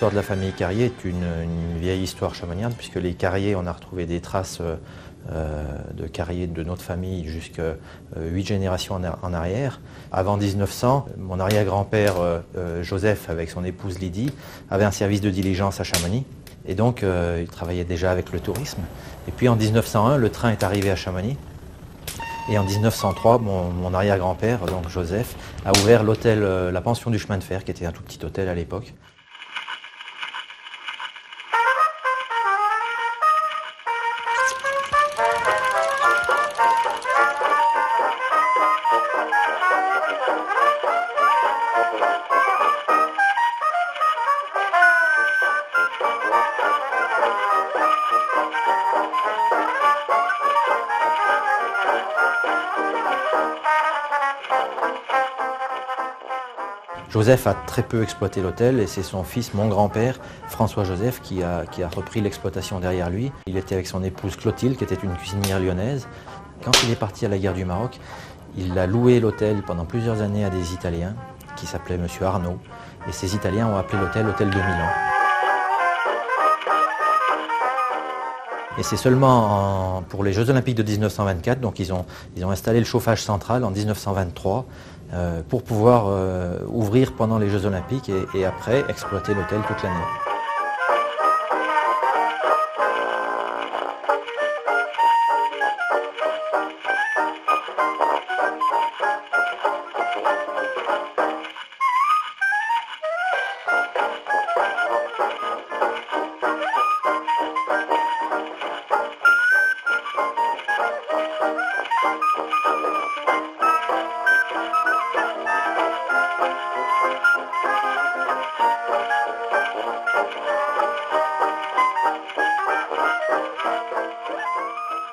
L'histoire de la famille Carrier est une vieille histoire chamanienne, puisque les Carrier, on a retrouvé des traces de Carrier de notre famille jusqu'à 8 générations en arrière. Avant 1900, mon arrière-grand-père Joseph, avec son épouse Lydie, avait un service de diligence à Chamonix. Et donc, il travaillait déjà avec le tourisme. Et puis en 1901, le train est arrivé à Chamonix. Et en 1903, mon arrière-grand-père, donc Joseph, a ouvert l'hôtel, la pension du chemin de fer, qui était un tout petit hôtel à l'époque. Joseph a très peu exploité l'hôtel et c'est son fils, mon grand-père, François-Joseph, qui a repris l'exploitation derrière lui. Il était avec son épouse Clotilde, qui était une cuisinière lyonnaise. Quand il est parti à la guerre du Maroc, il a loué l'hôtel pendant plusieurs années à des Italiens, qui s'appelaient M. Arnaud. Et ces Italiens ont appelé l'hôtel Hôtel de Milan. Et c'est seulement pour les Jeux Olympiques de 1924, donc ils ont installé le chauffage central en 1923 pour pouvoir ouvrir pendant les Jeux Olympiques et après exploiter l'hôtel toute l'année.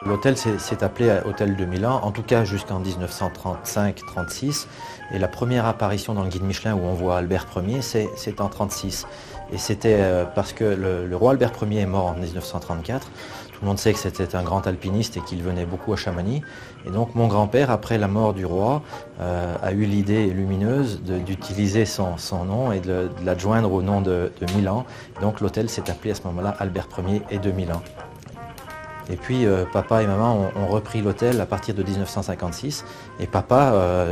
L'hôtel s'est appelé Hôtel de Milan, en tout cas jusqu'en 1935-36. Et la première apparition dans le guide Michelin où on voit Albert Ier, c'est en 1936. Et c'était parce que le roi Albert Ier est mort en 1934. Tout le monde sait que c'était un grand alpiniste et qu'il venait beaucoup à Chamonix. Et donc mon grand-père, après la mort du roi, a eu l'idée lumineuse d'utiliser son nom et de l'adjoindre au nom de Milan. Donc l'hôtel s'est appelé à ce moment-là Albert Ier et de Milan. Et puis papa et maman ont repris l'hôtel à partir de 1956 et papa,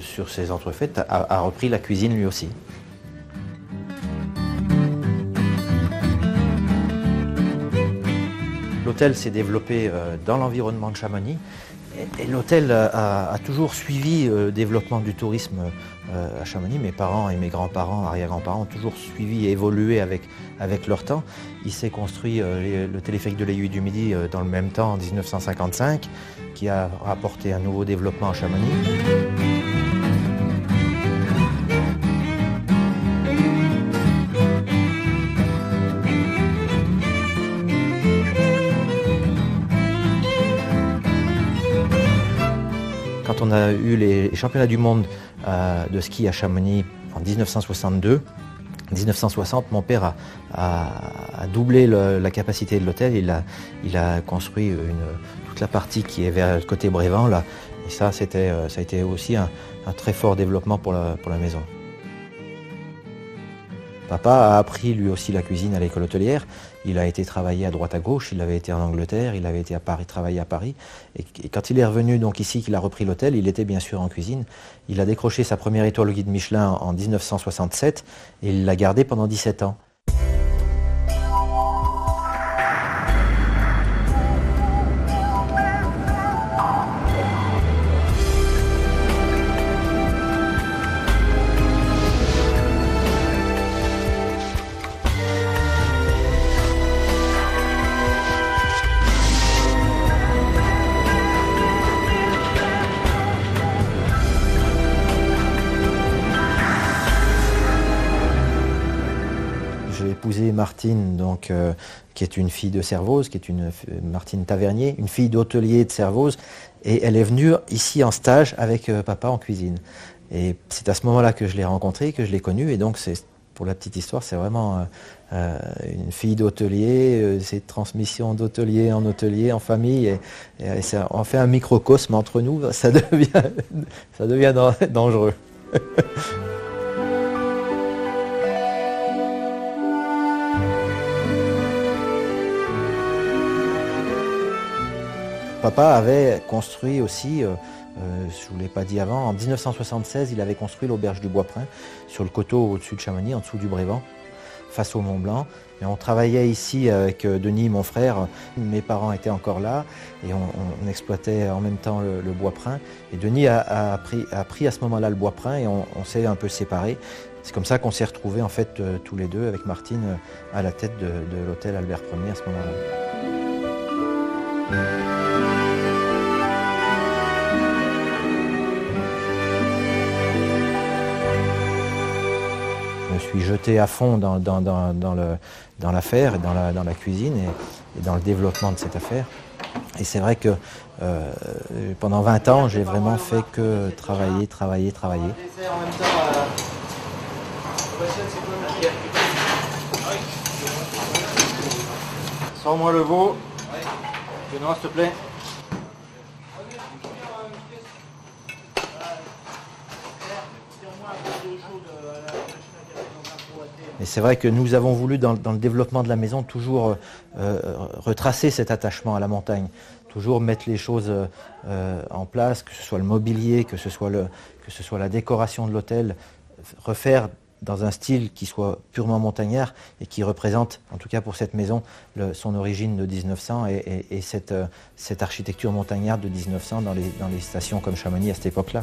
sur ses entrefaites, a repris la cuisine lui aussi. L'hôtel s'est développé dans l'environnement de Chamonix et l'hôtel a toujours suivi le développement du tourisme à Chamonix. Mes parents et mes grands-parents, arrière-grands-parents ont toujours suivi et évolué avec leur temps. Il s'est construit le téléphérique de l'Aiguille du Midi dans le même temps en 1955 qui a apporté un nouveau développement à Chamonix. Quand on a eu les championnats du monde de ski à Chamonix en 1962, 1960, mon père a doublé la capacité de l'hôtel. Il a construit toute la partie qui est vers le côté Brévent, là. Et ça a été aussi un très fort développement pour la maison. Papa a appris lui aussi la cuisine à l'école hôtelière. Il a été travailler à droite à gauche, il avait été en Angleterre, il avait été à Paris, travailler à Paris. Et quand il est revenu donc ici, qu'il a repris l'hôtel, il était bien sûr en cuisine. Il a décroché sa première étoile au guide Michelin en 1967 et il l'a gardée pendant 17 ans. J'ai épousé Martine, donc, qui est une fille de Servoz, qui est Martine Tavernier, une fille d'hôtelier de Servoz, et elle est venue ici en stage avec papa en cuisine. Et c'est à ce moment-là que je l'ai rencontrée, que je l'ai connue, et donc pour la petite histoire, c'est vraiment une fille d'hôtelier, c'est transmission d'hôtelier en hôtelier, en famille, et ça, on fait un microcosme entre nous, ça devient dangereux. Papa avait construit aussi, je ne vous l'ai pas dit avant, en 1976, il avait construit l'auberge du Bois-Prin sur le coteau au-dessus de Chamonix, en dessous du Brévent, face au Mont Blanc. Et on travaillait ici avec Denis, mon frère. Mes parents étaient encore là et on exploitait en même temps le Bois-Prin. Et Denis a pris à ce moment-là le Bois-Prin et on s'est un peu séparés. C'est comme ça qu'on s'est retrouvés en fait tous les deux avec Martine à la tête de l'hôtel Albert Ier à ce moment-là. Je me suis jeté à fond dans l'affaire, dans la cuisine et dans le développement de cette affaire. Et c'est vrai que pendant 20 ans, j'ai vraiment fait que travailler. Sors-moi le veau. Benoît, s'il te plaît. Et c'est vrai que nous avons voulu, dans le développement de la maison, toujours retracer cet attachement à la montagne, toujours mettre les choses en place, que ce soit le mobilier, que ce soit la décoration de l'hôtel, refaire dans un style qui soit purement montagnard et qui représente, en tout cas pour cette maison, son origine de 1900 et cette architecture montagnarde de 1900 dans les stations comme Chamonix à cette époque-là.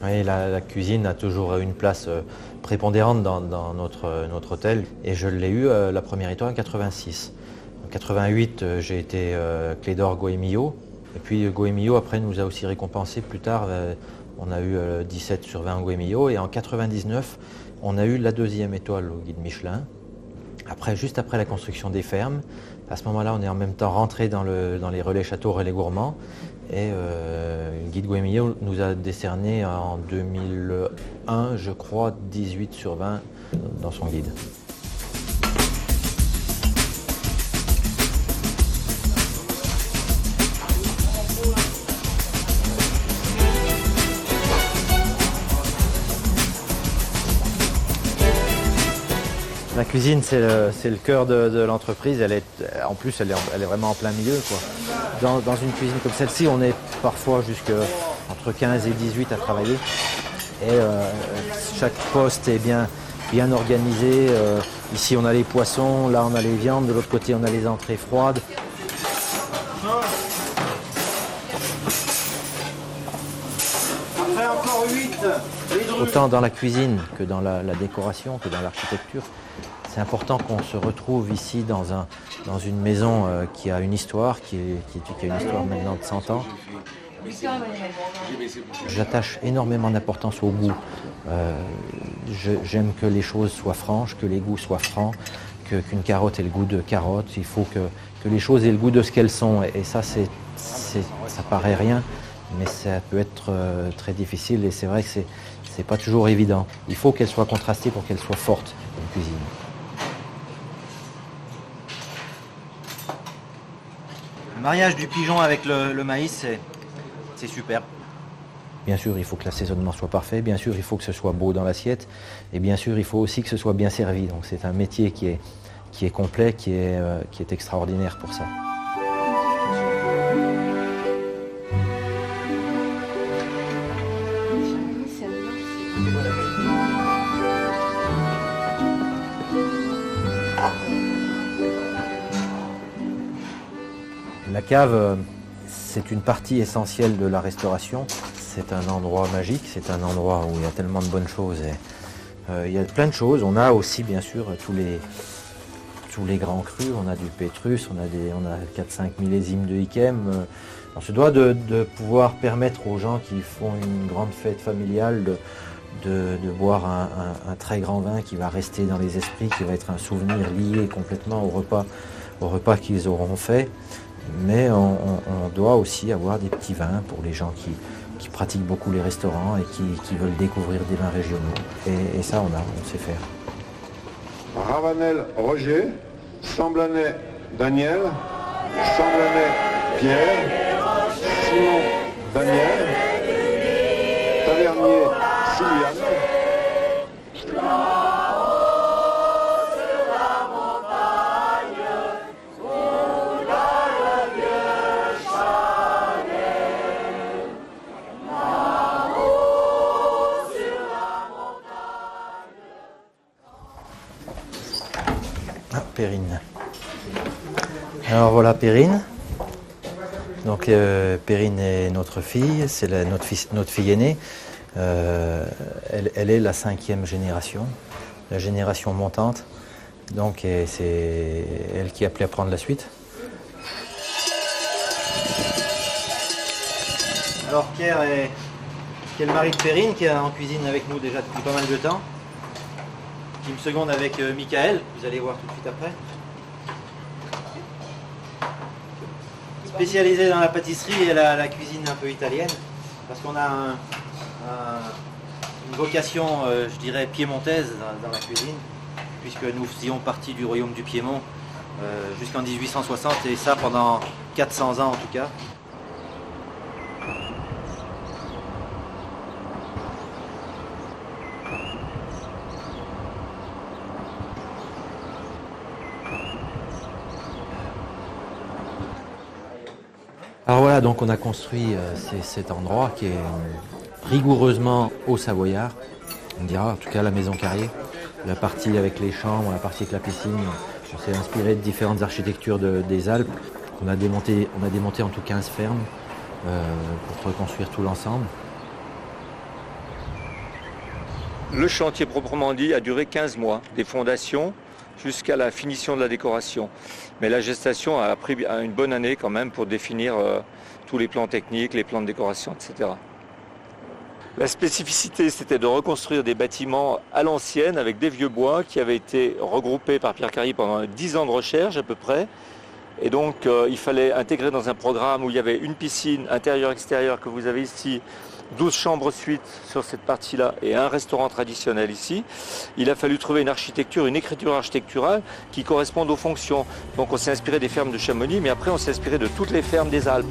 Oui, la cuisine a toujours eu une place prépondérante dans notre hôtel et je l'ai eu la première étoile en 86. En 88, j'ai été Clé d'Or Goemio et puis Goemio après nous a aussi récompensé plus tard. On a eu 17 sur 20 Goemio et en 99, on a eu la deuxième étoile au guide Michelin. Juste après la construction des fermes, à ce moment-là, on est en même temps rentré dans les relais châteaux, relais gourmands. Et le guide Goemio nous a décerné en 2001, je crois, 18 sur 20 dans son guide. La cuisine, c'est le cœur de l'entreprise. En plus, elle est vraiment en plein milieu, quoi. Dans une cuisine comme celle-ci, on est parfois entre 15 et 18 à travailler. Et chaque poste est bien organisé. Ici, on a les poissons, là, on a les viandes. De l'autre côté, on a les entrées froides. Après, encore 8. Autant dans la cuisine que dans la décoration, que dans l'architecture. C'est important qu'on se retrouve ici dans une maison qui a une histoire, qui a une histoire maintenant de 100 ans. J'attache énormément d'importance au goût. J'aime que les choses soient franches, que les goûts soient francs, qu'une carotte ait le goût de carotte. Il faut que les choses aient le goût de ce qu'elles sont. Et ça, ça paraît rien, mais ça peut être très difficile. Et c'est vrai que c'est pas toujours évident. Il faut qu'elle soit contrastée pour qu'elle soit forte, une cuisine. Le mariage du pigeon avec le maïs, c'est super. Bien sûr, il faut que l'assaisonnement soit parfait. Bien sûr, il faut que ce soit beau dans l'assiette. Et bien sûr, il faut aussi que ce soit bien servi. Donc c'est un métier qui est complet, qui est extraordinaire pour ça. La cave, c'est une partie essentielle de la restauration. C'est un endroit magique, c'est un endroit où il y a tellement de bonnes choses. Il y a plein de choses. On a aussi, bien sûr, tous les grands crus, on a du Pétrus, on a 4-5 millésimes de Yquem. On se doit de pouvoir permettre aux gens qui font une grande fête familiale de boire un très grand vin qui va rester dans les esprits, qui va être un souvenir lié complètement au repas qu'ils auront fait. Mais on doit aussi avoir des petits vins pour les gens qui pratiquent beaucoup les restaurants et qui veulent découvrir des vins régionaux. Et ça, on sait faire. Ravanel Roger, Samblanais Daniel, Samblanais Pierre, Simon Daniel, Tavernier Sylviane. Perrine. Alors voilà Perrine. Donc Perrine est notre fille, c'est notre fille aînée. Elle est la 5e génération, la génération montante. Donc c'est elle qui est appelée à prendre la suite. Alors Pierre est le mari de Perrine qui est en cuisine avec nous déjà depuis pas mal de temps. Qui me seconde avec Michael, vous allez voir tout de suite après. Spécialisé dans la pâtisserie et la cuisine un peu italienne, parce qu'on a une vocation, je dirais, piémontaise dans la cuisine, puisque nous faisions partie du royaume du Piémont jusqu'en 1860, et ça pendant 400 ans en tout cas. Alors voilà, donc on a construit cet endroit qui est rigoureusement haut savoyard, on dira, en tout cas la maison carrière. La partie avec les chambres, la partie avec la piscine, on s'est inspiré de différentes architectures des Alpes. On a démonté en tout 15 fermes pour reconstruire tout l'ensemble. Le chantier proprement dit a duré 15 mois, des fondations jusqu'à la finition de la décoration. Mais la gestation a pris une bonne année quand même pour définir tous les plans techniques, les plans de décoration, etc. La spécificité, c'était de reconstruire des bâtiments à l'ancienne avec des vieux bois qui avaient été regroupés par Pierre Carrier pendant 10 ans de recherche à peu près. Et donc il fallait intégrer dans un programme où il y avait une piscine intérieure-extérieure que vous avez ici, 12 chambres suites sur cette partie-là et un restaurant traditionnel ici. Il a fallu trouver une architecture, une écriture architecturale qui corresponde aux fonctions. Donc on s'est inspiré des fermes de Chamonix, mais après on s'est inspiré de toutes les fermes des Alpes.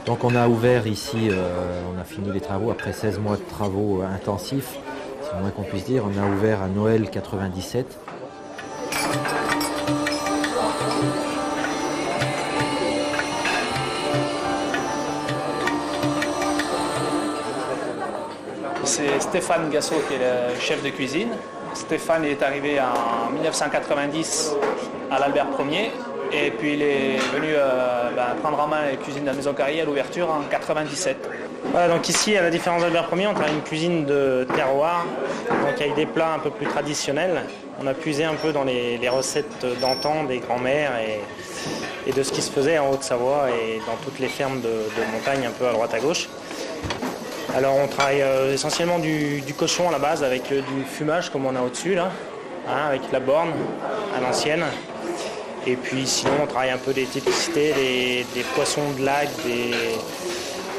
Donc on a ouvert ici, on a fini les travaux après 16 mois de travaux intensifs, c'est le moins qu'on puisse dire. On a ouvert à Noël 97. C'est Stéphane Gassot qui est le chef de cuisine. Stéphane est arrivé en 1990 à l'Albert Ier. Et puis il est venu prendre en main les cuisines de la Maison Carrier à l'ouverture en 97. Voilà, donc ici, à la différence d'Albert Ier, on a une cuisine de terroir, donc avec des plats un peu plus traditionnels. On a puisé un peu dans les recettes d'antan des grands-mères et de ce qui se faisait en Haute-Savoie et dans toutes les fermes de montagne un peu à droite à gauche. Alors on travaille essentiellement du cochon à la base avec du fumage comme on a au-dessus là, hein, avec la borne à l'ancienne. Et puis sinon on travaille un peu des typicités, des poissons de lac,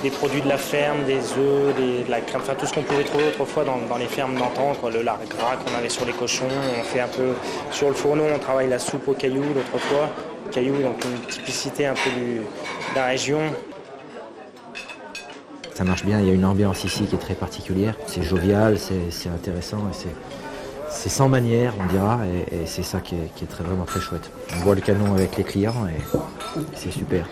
des produits de la ferme, des œufs, de la crème, enfin tout ce qu'on pouvait trouver autrefois dans les fermes d'antan, quoi, le lard gras qu'on avait sur les cochons. On fait un peu sur le fourneau, on travaille la soupe aux cailloux l'autrefois. Cailloux, donc une typicité un peu de la région. Ça marche bien, il y a une ambiance ici qui est très particulière. C'est jovial, c'est intéressant et c'est sans manière, on dira, et c'est ça qui est vraiment très chouette. On voit le canon avec les clients et c'est super.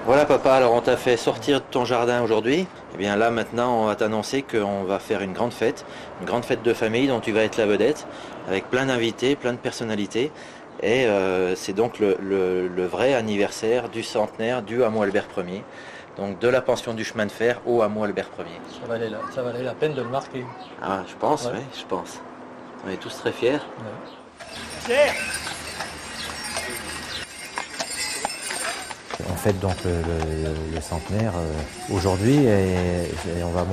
Voilà papa, alors on t'a fait sortir de ton jardin aujourd'hui. Et bien là maintenant on va t'annoncer qu'on va faire une grande fête de famille dont tu vas être la vedette, avec plein d'invités, plein de personnalités. Et c'est donc le vrai anniversaire du centenaire du hameau Albert Ier. Donc de la pension du chemin de fer au hameau Albert Ier. Ça valait la peine de le marquer. Ah je pense, Ouais. oui, je pense. On est tous très fiers. Ouais. Pierre, On fête donc le centenaire aujourd'hui et on va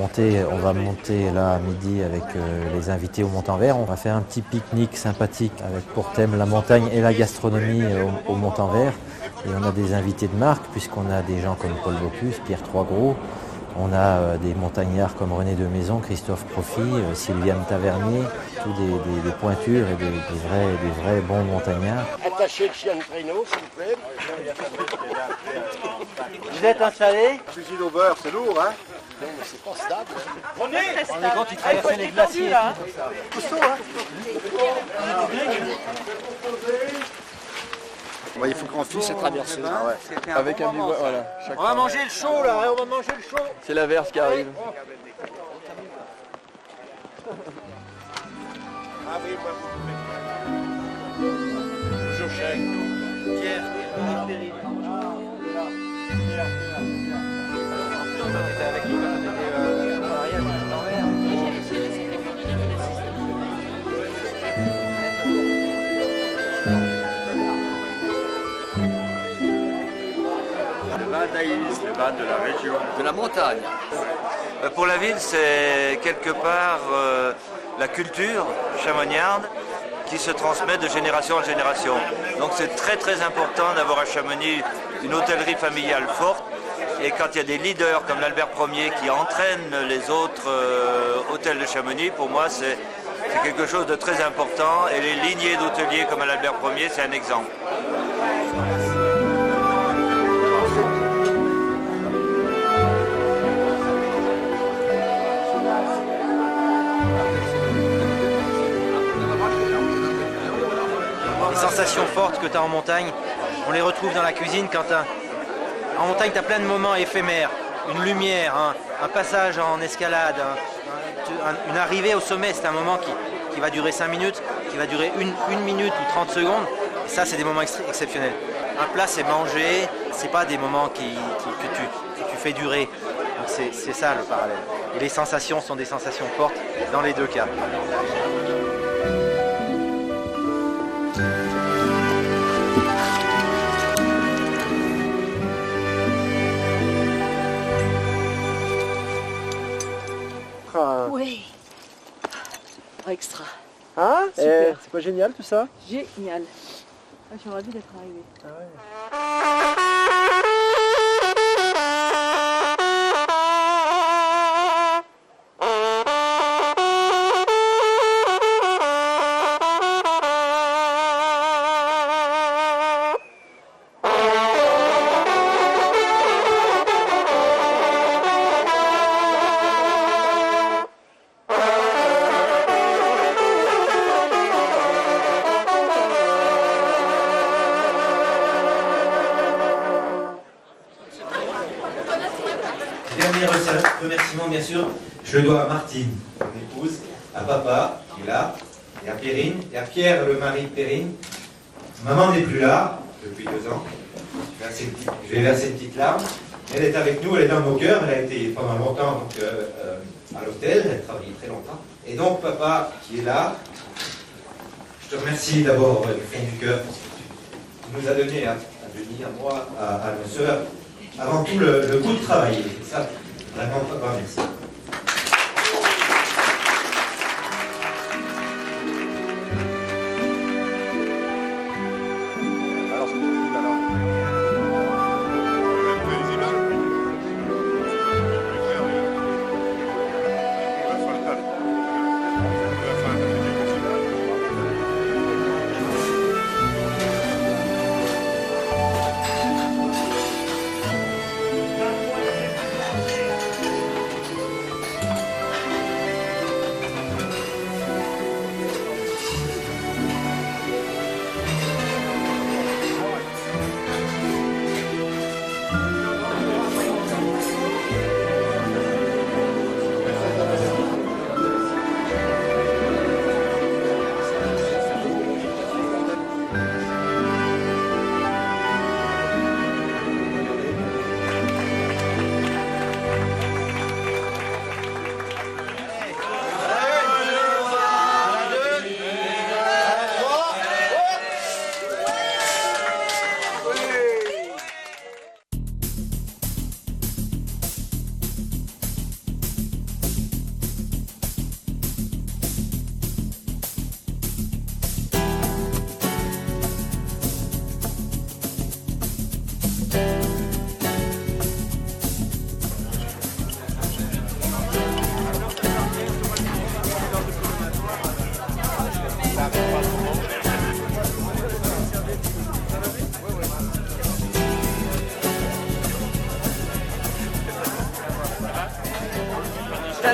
monter là à midi avec les invités au Montanvert. On va faire un petit pique-nique sympathique avec pour thème la montagne et la gastronomie au Montanvert. Et on a des invités de marque puisqu'on a des gens comme Paul Bocuse, Pierre Troisgros. On a des montagnards comme René de Maison, Christophe Profit, Sylviane Tavernier, tous des pointures et des vrais bons montagnards. Attachez le chien de traîneau, s'il vous plaît. Vous êtes installés? Fusil au beurre, c'est lourd, hein? C'est pas stable. On est quand il traversait les glaciers. Il faut qu'on fiche cette traversée. Avec un bivouac, voilà. On va manger le chaud là, on va manger le chaud. C'est l'averse qui arrive. Le vin d'Aïs, le vin de la région. De la montagne. Pour la ville, c'est quelque part la culture chamonniarde qui se transmet de génération en génération. Donc c'est très très important d'avoir à Chamonix une hôtellerie familiale forte. Et quand il y a des leaders comme l'Albert Ier qui entraînent les autres hôtels de Chamonix, pour moi c'est quelque chose de très important. Et les lignées d'hôteliers comme à l'Albert Ier, c'est un exemple. Les sensations fortes que tu as en montagne, on les retrouve dans la cuisine quand en montagne tu as plein de moments éphémères, une lumière, un passage en escalade, une arrivée au sommet, c'est un moment qui va durer 5 minutes, qui va durer une minute ou 30 secondes, et ça c'est des moments exceptionnels. Un plat c'est manger, c'est pas des moments que tu fais durer, donc c'est ça le parallèle. Et les sensations sont des sensations fortes dans les deux cas. Oui. Extra. Hein? Super. C'est pas génial tout ça? Génial. Ah, j'aurais dû d'être arrivé. Dernier remerciement, bien sûr, je le dois à Martine, mon épouse, à papa, qui est là, et à Perrine, et à Pierre, le mari de Perrine. Maman n'est plus là, depuis 2 ans. Je vais verser une petite larme. Elle est avec nous, elle est dans nos cœurs, elle a été pendant longtemps donc, à l'hôtel, elle a travaillé très longtemps. Et donc papa, qui est là, je te remercie d'abord du fond du cœur, parce que tu nous as donné à Denis, à moi, à nos sœurs, avant tout le goût de travailler. Et ça, vraiment, papa, merci.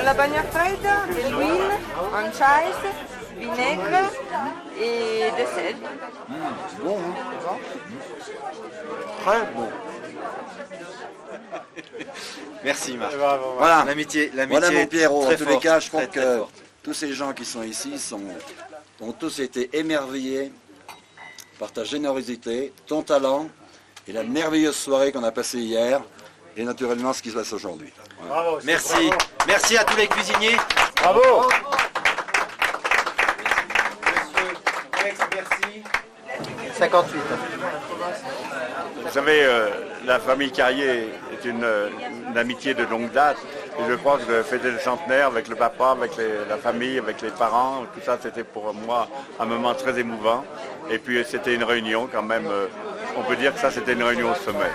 La bagna fredda, de l'huile, anchois, vinaigre et de sel. Bon, hein. Très bon. Merci Marc. Voilà. L'amitié Voilà mon Pierrot. En très tous forte, les cas, je très, crois très que forte. tous ces gens qui sont ici ont tous été émerveillés par ta générosité, ton talent et la merveilleuse soirée qu'on a passée hier et naturellement ce qui se passe aujourd'hui. Voilà. Bravo, merci. Bravo. Merci à tous les cuisiniers. Bravo. Merci. 58. Vous savez, la famille Carrier est une amitié de longue date. Et je crois que de fêter le centenaire avec le papa, avec la famille, avec les parents, tout ça, c'était pour moi un moment très émouvant. Et puis c'était une réunion quand même, on peut dire que ça c'était une réunion au sommet.